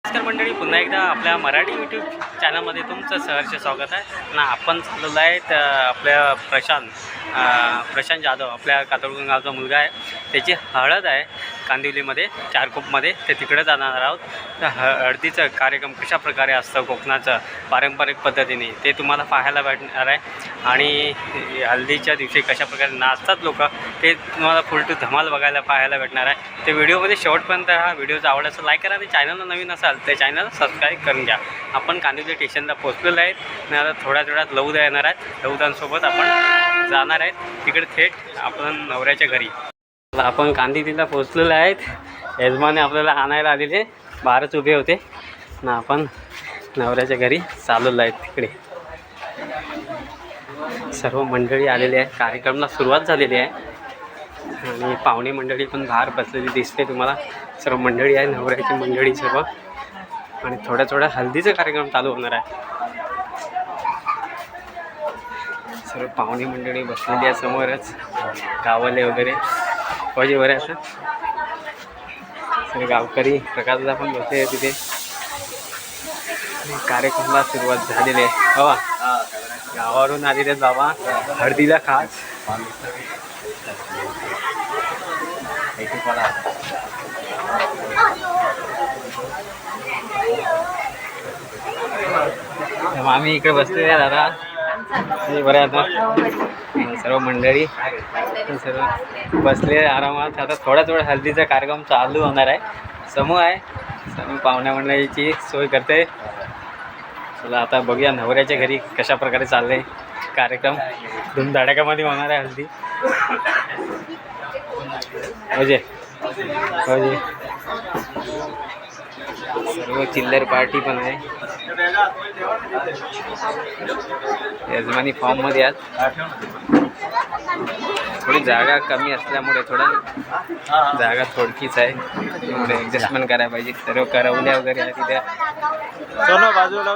नमस्कार मंडळी, पुन्हा एकदा आपल्या मराठी यूट्यूब चॅनलमध्ये तुमचं सहर्ष स्वागत आहे ना. आपण चाललेलो आहे आपल्या प्रशांत जाधव, आपल्या कातळगुण गावचा मुलगा आहे. त्याची हळद आहे कांदिवलीमध्ये चारकोपमध्ये, ते तिकडे जाणार आहोत. तर हळदीचं कार्यक्रम कशा प्रकारे असतं कोकणाचं पारंपरिक पद्धतीने ते तुम्हाला पाहायला भेटणार आहे. आणि हळदीच्या दिवशी कशा प्रकारे नाचतात लोक ते तुम्हाला फुल टू धमाल बघायला पाहायला भेटणार आहे. ते व्हिडिओमध्ये शेवटपर्यंत हा व्हिडिओचा आवडला लाईक करा आणि चॅनलला नवीन असाल तर चॅनल सबस्क्राईब करून घ्या. आपण कांदिवली स्टेशनला पोहोचलेलो आहेत आणि आता थोड्या वेळात लौदा येणार आहेत. लौदांसोबत आपण जाणार आहेत तिकडे थेट आपण नवऱ्याच्या घरी. आपण कांदिवलीला पोहोचलेलो आहेत. यजमाने आपल्याला आणायला आलेले बाहेरच उभे होते ना. आपण नवऱ्याच्या घरी चाललेलो आहेत. तिकडे सर्व मंडळी आलेली आहे. कार्यक्रमाला सुरुवात झालेली आहे आणि पाहुणे मंडळी पण बाहेर बसलेली दिसते तुम्हाला. सर्व मंडळी आहे, नवऱ्याची मंडळी सर्व. आणि थोड्या हल्दीचा कार्यक्रम चालू होणार आहे. सर्व पाहुणे मंडळी बसलेली आहे समोरच. गावले वगैरे फौजी वगैरे असं सर्व गावकरी प्रकारचा पण बसले आहे तिथे. कार्यक्रमाला सुरुवात झालेली आहे. हो, गावावरून आलेले आहेत बाबा हळदीला खास. आम्ही इकडे बसलेले आहे दादा बरं. आता सर्व मंडळी सर्व बसले आरामात. आता थोडा हल्दीचा कार्यक्रम चालू होणार आहे. समूह आहे, समूह पाहुण्या मंडळीची सोय करते. चला आता बघूया नवऱ्याच्या घरी कशा प्रकारे चालले कार्यक्रम. धूमधडाक्यामध्ये होणार आहे हल्दी. अजय सर्व चिल्लर पार्टी पण आहे. यजमानी फॉर्ममध्ये आहेत. थोडी जागा कमी असल्यामुळे जागा थोडकीच आहे. ॲडजस्टमेंट करायला पाहिजे. सर्व करवल्या वगैरे आहे तिथे. सोनं बाजूला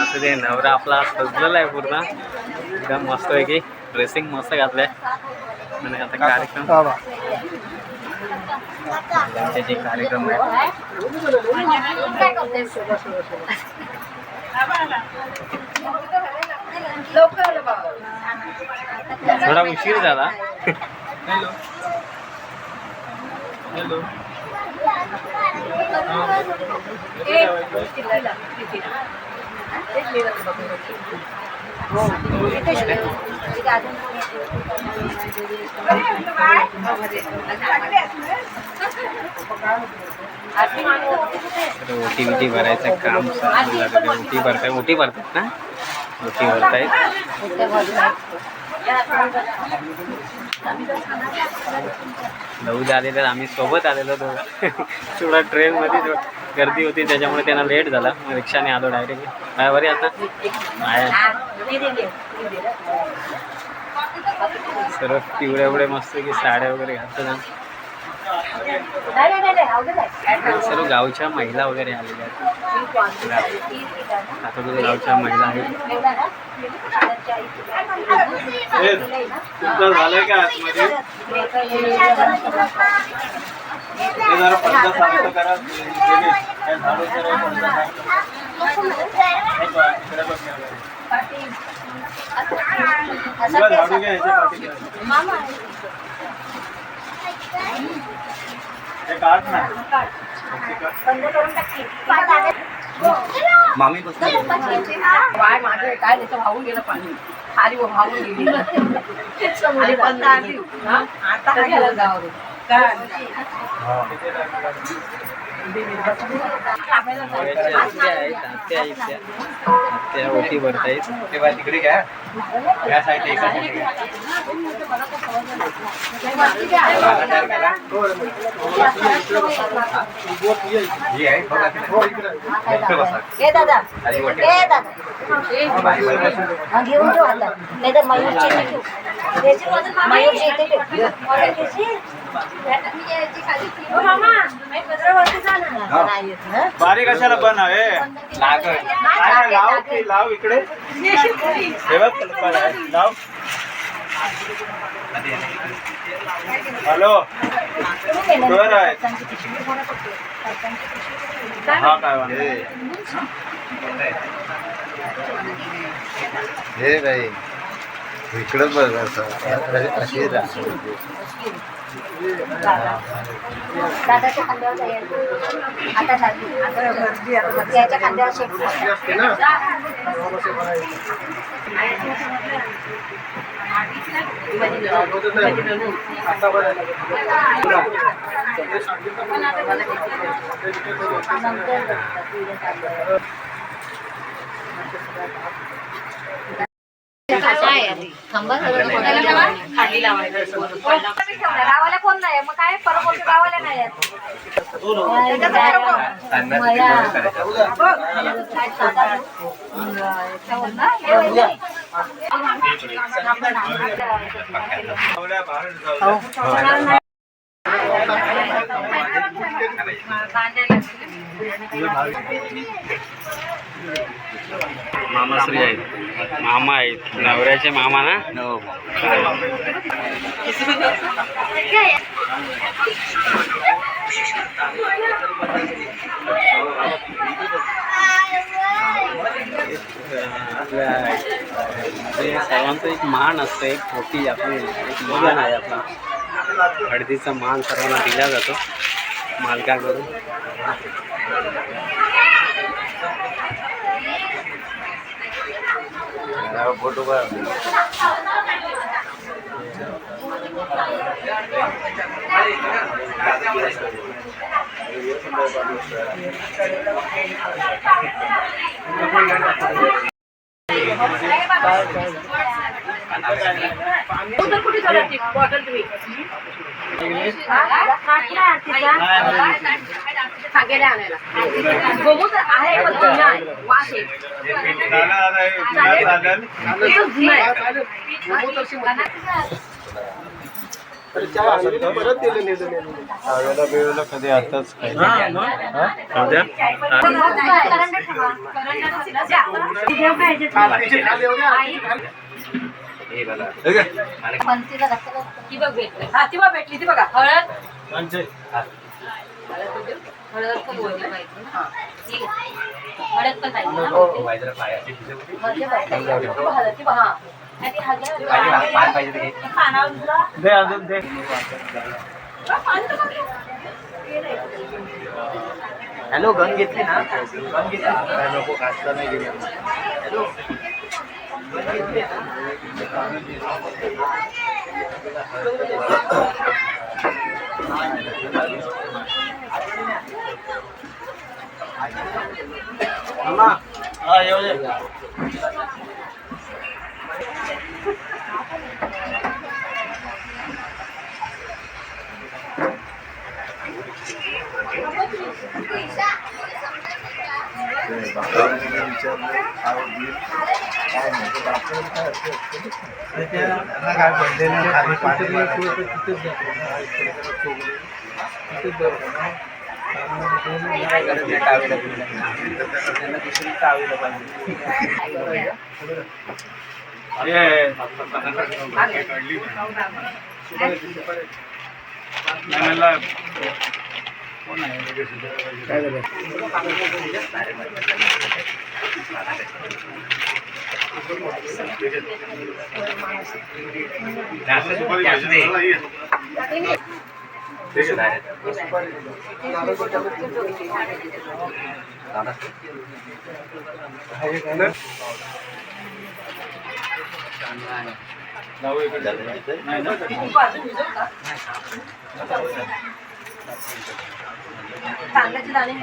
असं ते नवरा आपला सजलेला आहे पूर्ण एकदम मस्त आहे की. ड्रेसिंग मस्त घातलं आहे. आणि आता कार्यक्रम त्यांचे जे कार्यक्रम आहे थोडा उशीर झाला. हॅलो ओटी भरायचं काम ओटी भरतात ना. ओटी भरतायत. लौद आलेलं आम्ही सोबत आलेलो दोघं. थोडा ट्रेनमध्ये गर्दी होती त्याच्यामुळे त्यांना लेट झाला. रिक्षाने आलो डायरेक्ट. काय बरे आता सर्व पिवळे मस्त की साड्या वगैरे घालतात. सर्व गावच्या महिला वगैरे आलेल्या आहेत. आता गावच्या महिला आहेत. झालंय का आतमध्ये करा. मामी बसली माझे काय त्याचं वाहून गेलं पाणी. खाली वाहून गेली. आता गेलं गावावरून. ओटी भरतायत तेव्हा तिकडे घ्या. या साईड एका साईड घेऊन ठेव आता. नाही तर मयूरची बारीक कशाला पण आहे. लाव इकडे लाव. हॅलो कर आहे हा काय हे नाही इकडं बघ असं अशी दादाच्या खांद्यावर जायचं. आता त्याच्या खांद्यावर शेप गावाला कोण नाही मग काय परत गावाला नाही मामाश्री आहेत मामा आहेत नवऱ्याचे मामा ना सर्वांचं एक मान असतं एक मोठी आपली एक मान आहे आपला हळदीचा मान सर्वांना दिला जातो मालकाकडून फोटो कधी आताच भेटली ती बघा हळद हळद पण बोलली पाहिजे ना हळद पण दे अजून दे हॅलो गन घेतली ना गन घेतली नको काढता नाही गेले हा येऊ दे कांद्याचे दाणे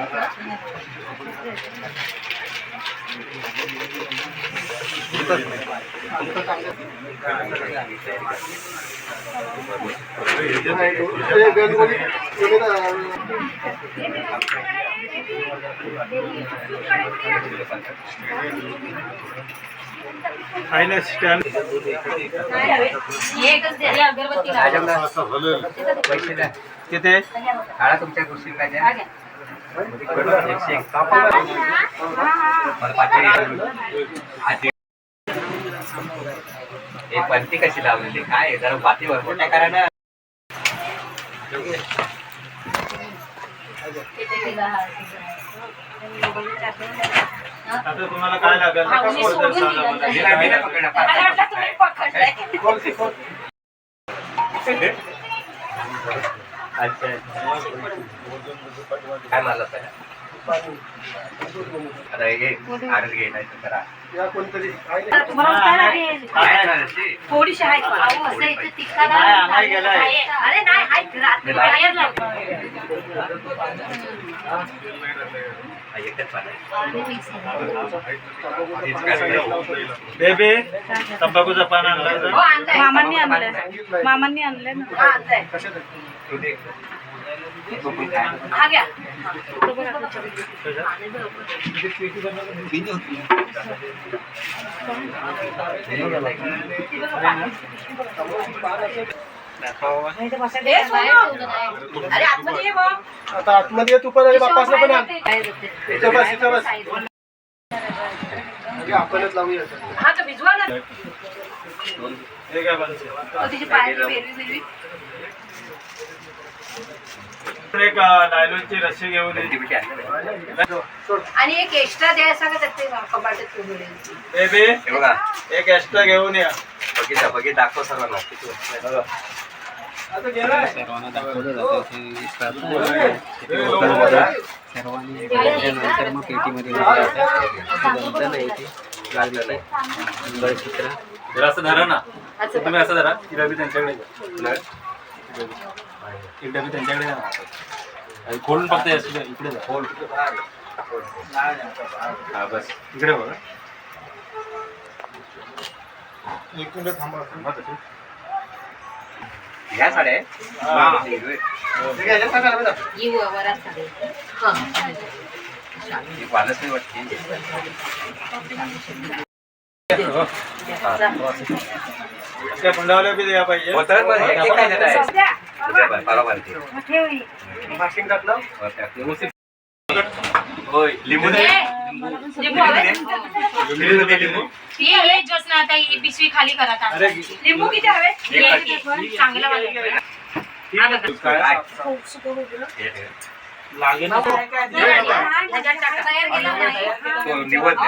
पैसे द्या किती काळा तुमच्या गोष्टी काय पंथी कशी लावलेली काय जरा बातीवर मोठ्या करा ना आता तुम्हाला काय लागेल नका भाऊनी बोलताय, सोडून सांगा दिलं मला. नाही. काय लागेल? मला वाटलं तुम्ही पकडलंय. खोल की, खोल. अच्छा काय मला आता हे आडत घ्यायला करा या कोणतरी तुम्हाला काय लागेल? काय झालं? थोडीशी आहे पण. अहो, असं इथं तिखा नाही, आम्हाला गेलाय. अरे नाही आहे रात्री बाहेर लावतो. एकच पाणी. बेबी तंबाखूचा पान आणला हो, आणलंय. मामांनी आणलंय मामांनी आणलंय ना हा, आणलंय. हा घ्या. हे सोडून. अरे आतमध्ये ये मग. आता आतमध्ये तू पण बाप्पाचं पण आण. इथं बस, इथं बस. आपणच लावूया हा तर भिजवा ना. हे काय बनते? तिची पायाची पेरवी बिरवी. एक नायलॉनची रस्सी घेऊन ये. आणि एक एक्स्ट्रा द्यायला सांगा ते कपाटात ठेवून. बेबी हे बघा एक एक्स्ट्रा घेऊन या. बघितलं दाखव सर्वांना किती वाजता. आता गेलाय. सर्वांना दाखवलं जातं ते सर्वांनी घेतल्यानंतर मग पेटीमध्ये जमतं नाही ते लागलेलं आहे चित्र जरा असं धरा ना तुम्ही असं धरा ती डबी त्यांच्याकडे द्या. एक डबी त्यांच्याकडे द्या ना. आणि खोलून फक्त इकडे जा. हा बस इकडे बघा. एक मिनिट थांबा. ह्या साड्या आहे? ठीक आहे, याच्यात टाका ना. येऊ वरात चालेल. हा. ही पालच नाही वाटते. त्या फंडावल्या बी द्या पाहिजे. होतं पण हे काय देत आहे? सध्या. उद्या बरं, परवा मारते. माशिंग टाकलं. व्यवस्थित. होय लिंबू दे. लिंबू हवे? लिंबू दे, लिंबू. हे जस्ट ना आता ही पिशवी खाली करा आता. लिंबू किती हवे? चांगलं वाले. काय? हे. लागेल ना. ह्याच्यात टाका. तयार केलं नाही. तो निवड दे.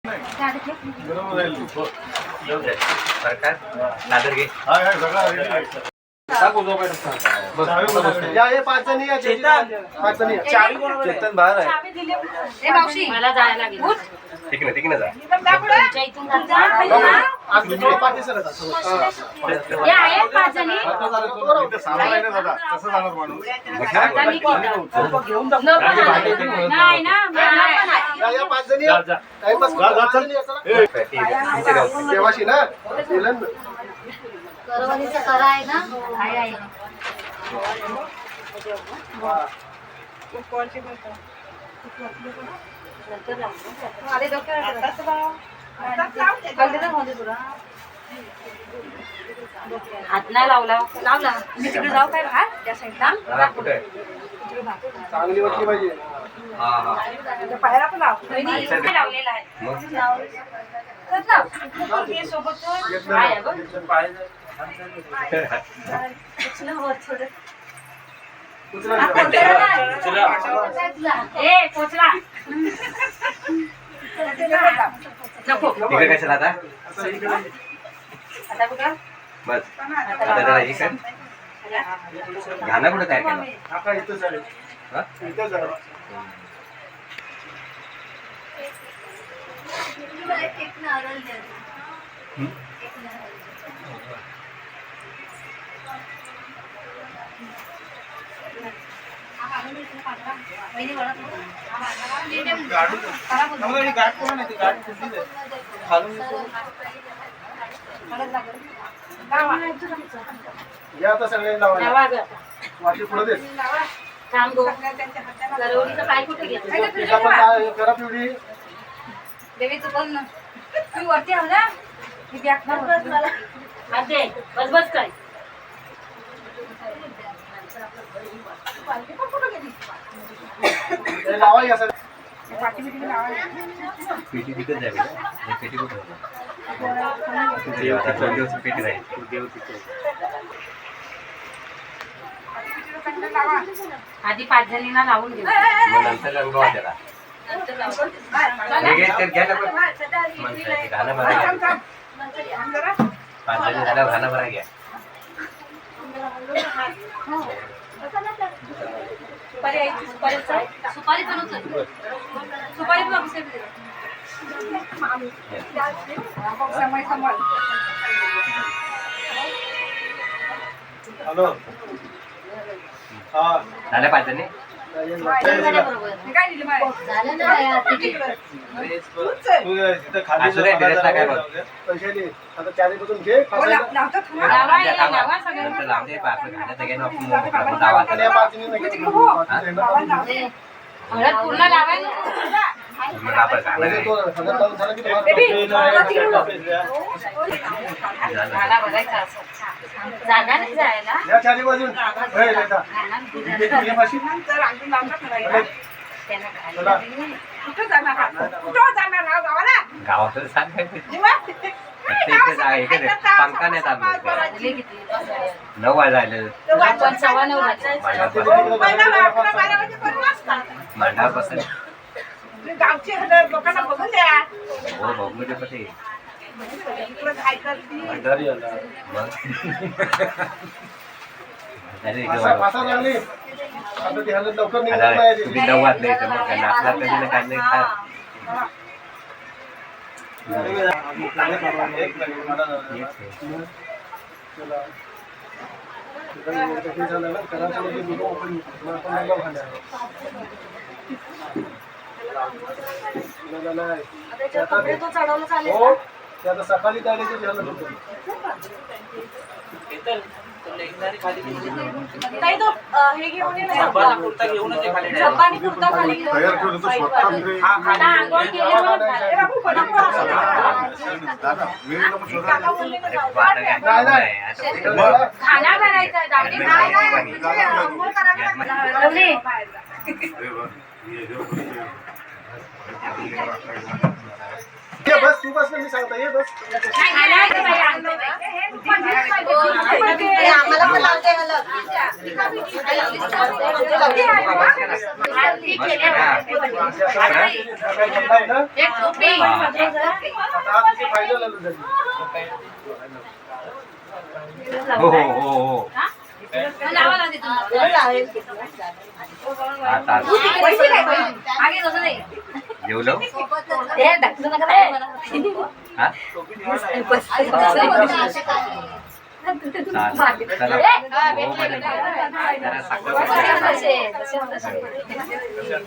बरोबर आहे. येऊ दे. सरकार दादर घे. या हे 5 जणी या. 5 जणी या. चावी कोणाकडे आहे? चेतन बाहेर आहे. ए मावशी मला जायला लागेल. उठ. ठीक ना जा. तुमच्या इथून जा. आज मी थोडं पाठी सरक असं. हे आहेत 5 जणी. आता झालं तो इथं सामान आहे ना दादा. कसं जाणार माणूस? आता मी किती? नाही ना. या या 5 जणी या. टाइमपास करा. 5 जणी या, चला. देवाशी ना दिलं ना. करवलीचं करा आहे ना. आहे. हात नाही लावला. मी तिकडे जाऊ काय भात त्या साईडला. हा, कुठे? चांगली वाटली पाहिजे. हा हा. पायाला पण लावलेला आहे. मग सोबत आहे बघ. ए पोचला. नको. तिकडे कशाला आता? आता बघा. बस आता जरा हे कर. गाणं कुठं तयार केलं? आता इथं चालेल. हा? इथं जरा. आम्हाला ही गाठ कोण आहे? ती गाठ कुठली आहे? खालून या आता सगळे लावा. वाटी पुढे दे. करवलीचं काय कुठे घेतलं? तिला पण ला- करा पिवळी. देवीचं पण ना. तुम्ही वरती आव ना. मी बॅग ना मला. हात दे. बस काय. हे लावा या सगळे. पेटी तिथेच जावी ना? हे पेटी कुठं? तिथे आता 2 दिवस पेटी राहील. देव तिथे आधी 5 जणींना लावून घेऊ. मग नंतर रंगवा त्याला हे घे, ते घ्या ना पण. म्हणताय ते घाणं भरा घ्या. 5 जणी झाल्यावर घाणं भरा घ्या. सुपारी पण उचल. सुपारी पण उचल. हॅलो हा झाल्या 5 जणी झालं ना तिथं खाली असू दे, ड्रेसला काय बघ. पैसे दे आता चारीपासून घे लावा सगळं. नंतर लावून दे, आपलं घाणं तर घे ना, आपण मोकळं दावा आणि त्याला. या पाच जणी नाही हळद पूर्ण लावायला. मग आपण घाणं म्हणजे घे. तो हजार लावून झाला की तुम्हाला घाला भरायचा असं. जागा नाही जायला. या चारी बाजून हे लेका. ये माशी. चला. गावाकडे सांगायचं इकडे जा, इकडे पंखा नाही चालू. 9 वाजायला आपण 9:15 वाजता. मांडा बसेल. गावचे लोकांना बघून द्या. हो बघू दे पती. इकडं काय करती? भंडारी आला. मग अरे फासा लागली आता ती हलत लवकर निघत आता नाही तुम्ही 9 वाजले तर मग नाचला तरी काय नाही खा. एक मिनिट मला चला. हे झालं ना करायचं म्हणजे दुकान ओपन मग आपण नंबर घालणार. हो ते आता सकाळी आले ते झालं होतं. ताई तो हे घेऊन ये ना. झब्बानी कुर्ता खाली घेऊन ये. आता आंघोळ केली म्हणून ए बाबू, पडक काका बोलले का जाऊ दे. नाही नाही खाना करायचा दाढी अंघोळ करायला ये बस तू बस ना मी सांगता ये बस आम्हाला पण लावते एक टोपी. आता तुझे फायदा लागू हो हो हो हो लावा लागते तुम्हाला. आता पैसे काय पाहिजे? मागे तसं नाही. जेवलो हे ढकलू नका बाई मला. हा चालेल. चला हो बरं. जरा साखर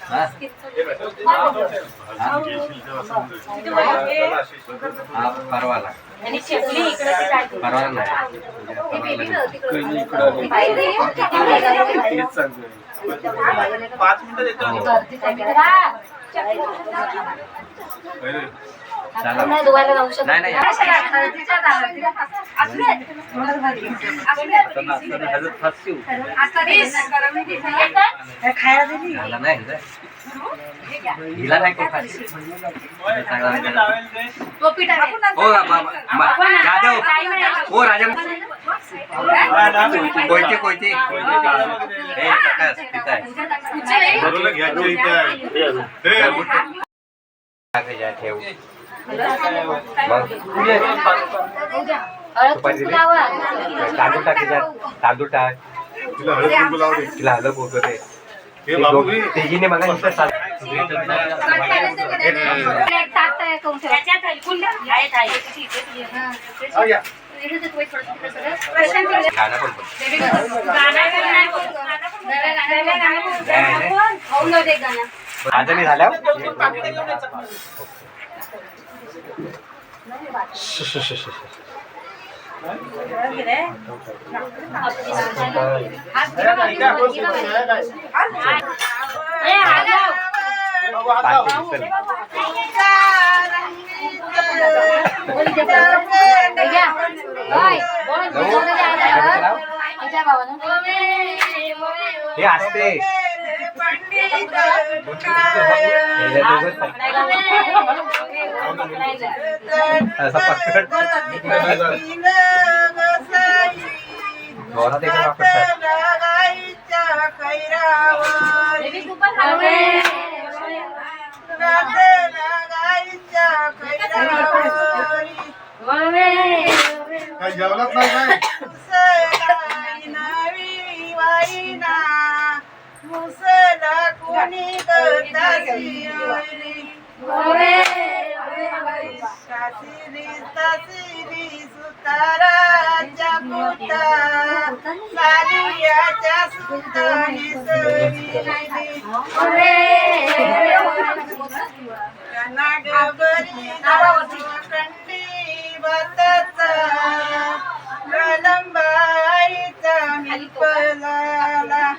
हा? हा परवाला आणि चटणी इकडे ती काय? परवाला नाही तेच सांगतोय. 5 मिनिटं देतो. चला नाही धुवायला लावू शकत नाही नाही झाला नाही हिला नाही कोण खात. टोपी टाकायची. हो जाधव हो राजा कोयते कोयते हे प्रकाश पिता आहे ठेव मग सुपारी दिली? तांदूळ टाक त्याच्यात तांदूळ टाक तिला हलव पोचवते तेजीने मग गाणं झाल्या हे असते असं पकड जोरात एकदम पकडतात खैरावरी देवी तू पण हवे गातेला गाईच्या खैरावरी काय जेवलाच नाही काय मुसलाई नवी वाईना मुसला कोणी करतासी सासिरी सासिरी सुताराच्या पुता सालियाच्या सुतानी सरी नागबरी कंडी बताचा कलंबाईचा मिपलाला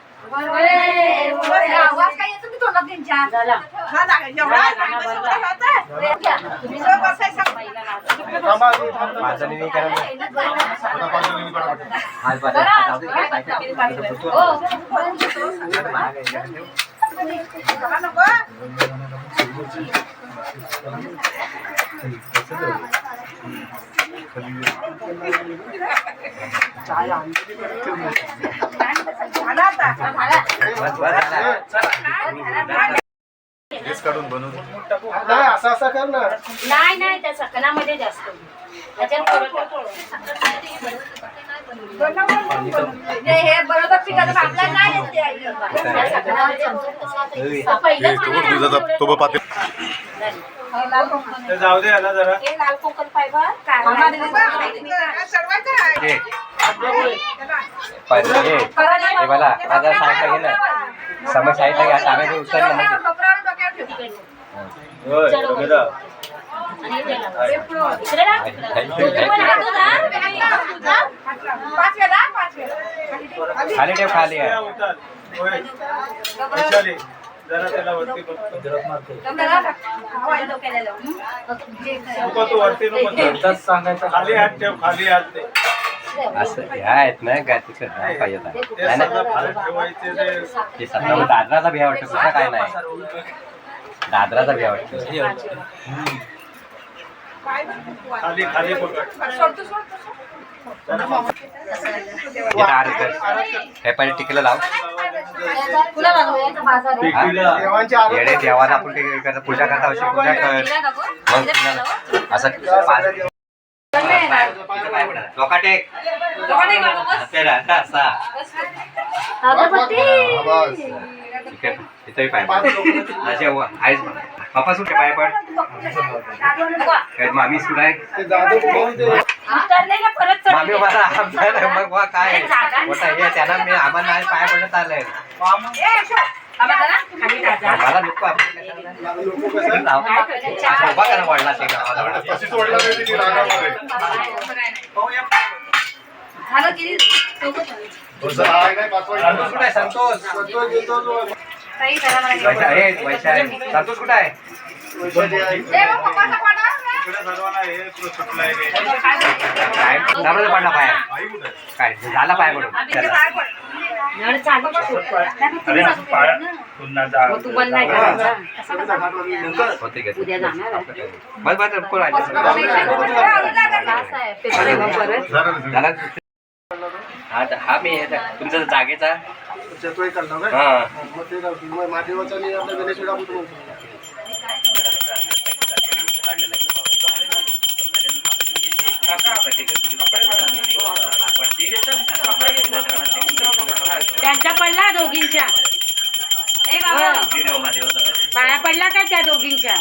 आवाज काय येतो की तोंडात त्यांच्या थांबा, माझं नाही करायचं. आज बरं, आज जाऊ दे, काय करायचं? बस, बस, झालं. नाही असं असं कर ना नाही नाही त्या सकनामध्ये जास्त त्याच्यात हे बरोबर पिकाचं आपल्याला नाही येत ते जाऊ दे याला जरा लाल कोकण फायबर ये. पाहिजे, ये. हे बघा, माझा साईडला घे ना. समोर साईडला घ्या, टामेटो उचल ना म्हणजे. खाली ठेव, खाली आहे. जरा त्याला वरती सांगायचं खाली हात ठेव खाली हात ते असं ह्या आहेत ना गातीचं पाहिजे होता. नाही ना? ठेवायचे ते सगळं दादराचा भ्या वाटतं, कुठं काय नाही. दादराचा भ्या वाटतं. खाली खाली पकड हे पहिले टिकीला लाव. देवांची आरती येडे देवाला आपण ते करता, पूजा करता अशी पूजा कर. मग तुला असं लोकाटेक असा ठीक आहे, इथंही पाय पड. आईच पप्पा सुटे पाय पड. मामी सुट आहे. ते जादू पाहून ते मामी मला आमचं मग वा काय मोठा हे त्यांना मी आम्हाला नाही पाय पडत आलंय. मला नको उभा करा वाढला ते गावाला. तशीच ओढला नाही ती रागामध्ये. तुझं आहे नाही पाचवा संतोष कुठे आहे? संतोष संतोष येतो जो. वैशा आहे. संतोष कुठे आहे? इकडे सर्वांना हे सुटलंय रे काय दाबराचा पडला पाय. काय झाला पाय पडून अरे असं पाया पुन्हा जा होते घेत. बस बस कोण आहे? झाला. हा मी तुमचा जागेचा तोही करणार काय? हा मग ते जाऊ दे. मग महादेवाचा आणि आपल्या गणेश विडा पुत्र त्यांच्या पडला दोघींच्या पाया पडला काय त्या दोघींच्या?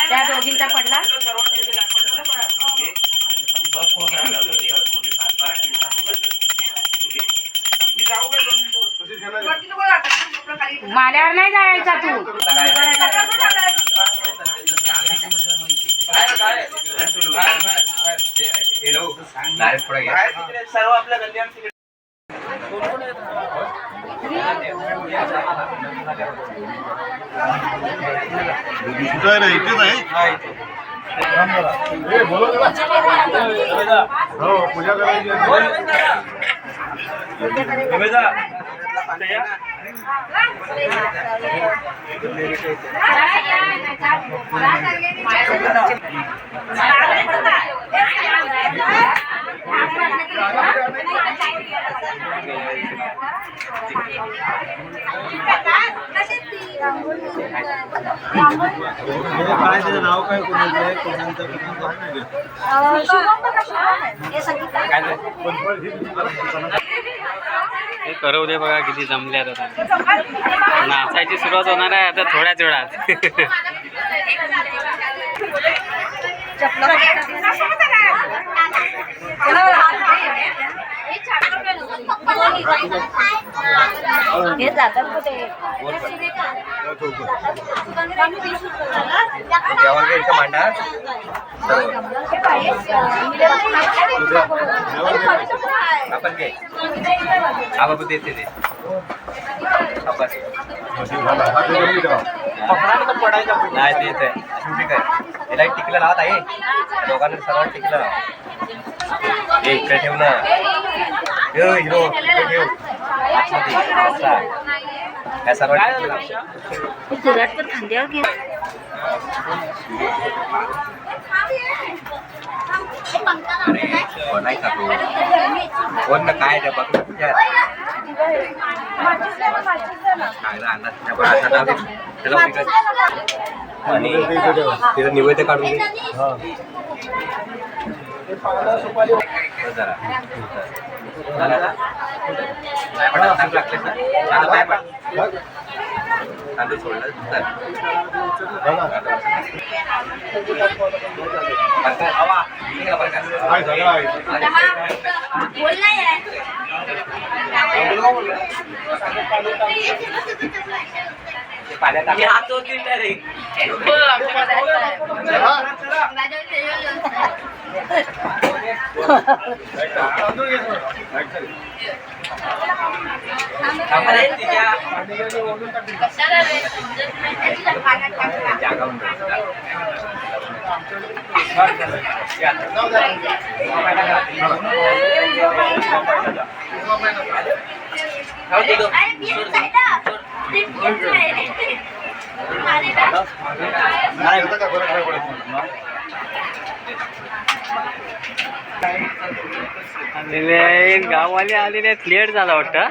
त्या दोघींचा पडला. माल्यावर नाही जायचा तू. सर्व आपल्या गल्ली हो पूजा करायची हे करव दे बघा किती जमले आता. नाचायची सुरुवात होणार आहे आता थोड्याच वेळात. हे जातात कुठे? जेवण इथं मांडा. आपण घे. आपण देते ते. नाही देत आहे. ठीक आहे. याला एक टिकलं लावत आहे. दोघांना सर्वांना टिकलं लाव. हे इकडे ठेव ना. हिरो इकडे ठेव. आतमध्ये. काय सर्वांना सुरात पण खांद्यावर घे. नाही खातो. कोण ना काय त्या बघ ना. आणि तिथं निवेद्य काढून घे. जरा तांदूळ सोडलं तर पाण्यात गाववाले आलेले आहेत. लेट झाला वाटतं.